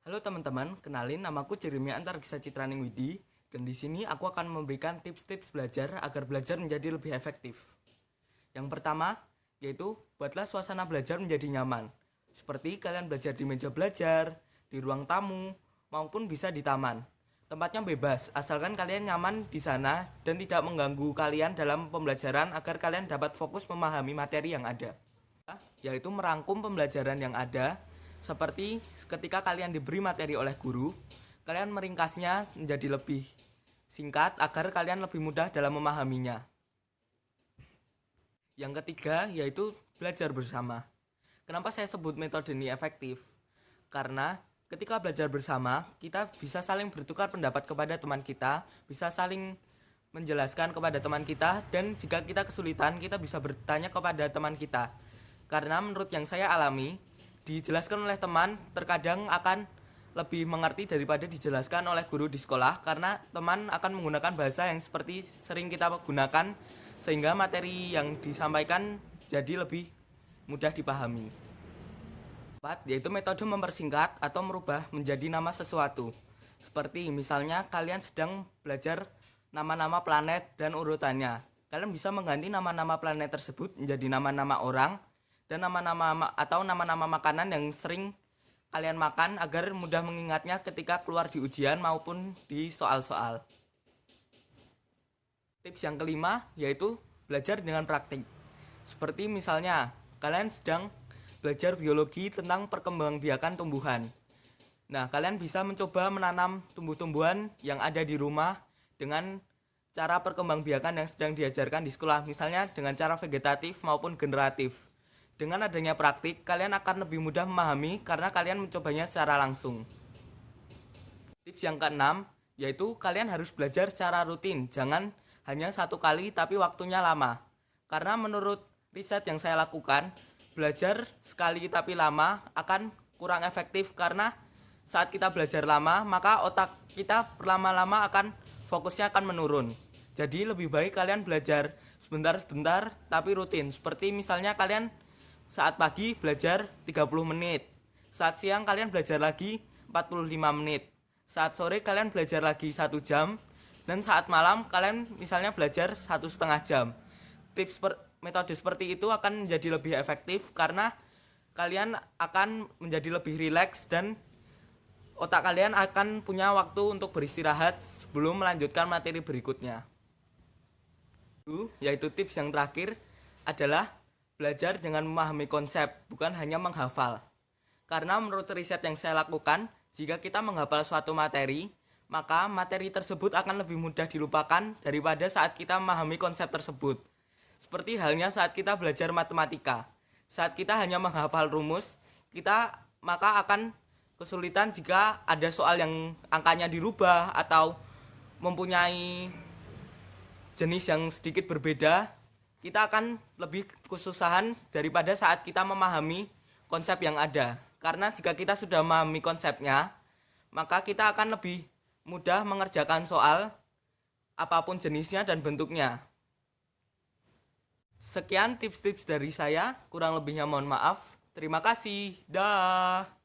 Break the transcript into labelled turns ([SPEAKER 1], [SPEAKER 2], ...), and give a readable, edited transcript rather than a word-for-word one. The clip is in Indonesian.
[SPEAKER 1] Halo teman-teman, kenalin namaku Jeremy Antargisa Citraningwidi dan di sini aku akan memberikan tips-tips belajar agar belajar menjadi lebih efektif. Yang pertama, yaitu buatlah suasana belajar menjadi nyaman. Seperti kalian belajar di meja belajar, di ruang tamu, maupun bisa di taman. Tempatnya bebas, asalkan kalian nyaman di sana dan tidak mengganggu kalian dalam pembelajaran agar kalian dapat fokus memahami materi yang ada. Yaitu merangkum pembelajaran yang ada, seperti ketika kalian diberi materi oleh guru, kalian meringkasnya menjadi lebih singkat agar kalian lebih mudah dalam memahaminya. Yang ketiga yaitu belajar bersama. Kenapa saya sebut metode ini efektif? Karena ketika belajar bersama, kita bisa saling bertukar pendapat kepada teman kita, bisa saling menjelaskan kepada teman kita, dan jika kita kesulitan, kita bisa bertanya kepada teman kita. Karena menurut yang saya alami, dijelaskan oleh teman terkadang akan lebih mengerti daripada dijelaskan oleh guru di sekolah, karena teman akan menggunakan bahasa yang seperti sering kita gunakan sehingga materi yang disampaikan jadi lebih mudah dipahami. Empat, yaitu metode mempersingkat atau merubah menjadi nama sesuatu. Seperti misalnya kalian sedang belajar nama-nama planet dan urutannya. Kalian bisa mengganti nama-nama planet tersebut menjadi nama-nama orang dan nama-nama atau nama-nama makanan yang sering kalian makan agar mudah mengingatnya ketika keluar di ujian maupun di soal-soal. Tips yang kelima yaitu belajar dengan praktik. Seperti misalnya kalian sedang belajar biologi tentang perkembangbiakan tumbuhan. Nah, kalian bisa mencoba menanam tumbuh-tumbuhan yang ada di rumah dengan cara perkembangbiakan yang sedang diajarkan di sekolah, misalnya dengan cara vegetatif maupun generatif. Dengan adanya praktik, kalian akan lebih mudah memahami karena kalian mencobanya secara langsung. Tips yang keenam, yaitu kalian harus belajar secara rutin, jangan hanya satu kali tapi waktunya lama. Karena menurut riset yang saya lakukan, belajar sekali tapi lama akan kurang efektif karena saat kita belajar lama, maka otak kita berlama-lama akan fokusnya akan menurun. Jadi lebih baik kalian belajar sebentar-sebentar tapi rutin. Seperti misalnya kalian saat pagi belajar 30 menit, saat siang kalian belajar lagi 45 menit, saat sore kalian belajar lagi 1 jam, dan saat malam kalian misalnya belajar 1,5 jam. Metode seperti itu akan menjadi lebih efektif karena kalian akan menjadi lebih rileks dan otak kalian akan punya waktu untuk beristirahat sebelum melanjutkan materi berikutnya. Yaitu tips yang terakhir adalah belajar dengan memahami konsep, bukan hanya menghafal. Karena menurut riset yang saya lakukan, jika kita menghafal suatu materi, maka materi tersebut akan lebih mudah dilupakan daripada saat kita memahami konsep tersebut. Seperti halnya saat kita belajar matematika. Saat kita hanya menghafal rumus, kita maka akan kesulitan jika ada soal yang angkanya dirubah atau mempunyai jenis yang sedikit berbeda. Kita akan lebih kesusahan daripada saat kita memahami konsep yang ada. Karena jika kita sudah memahami konsepnya, maka kita akan lebih mudah mengerjakan soal apapun jenisnya dan bentuknya. Sekian tips-tips dari saya, kurang lebihnya mohon maaf. Terima kasih. Dah.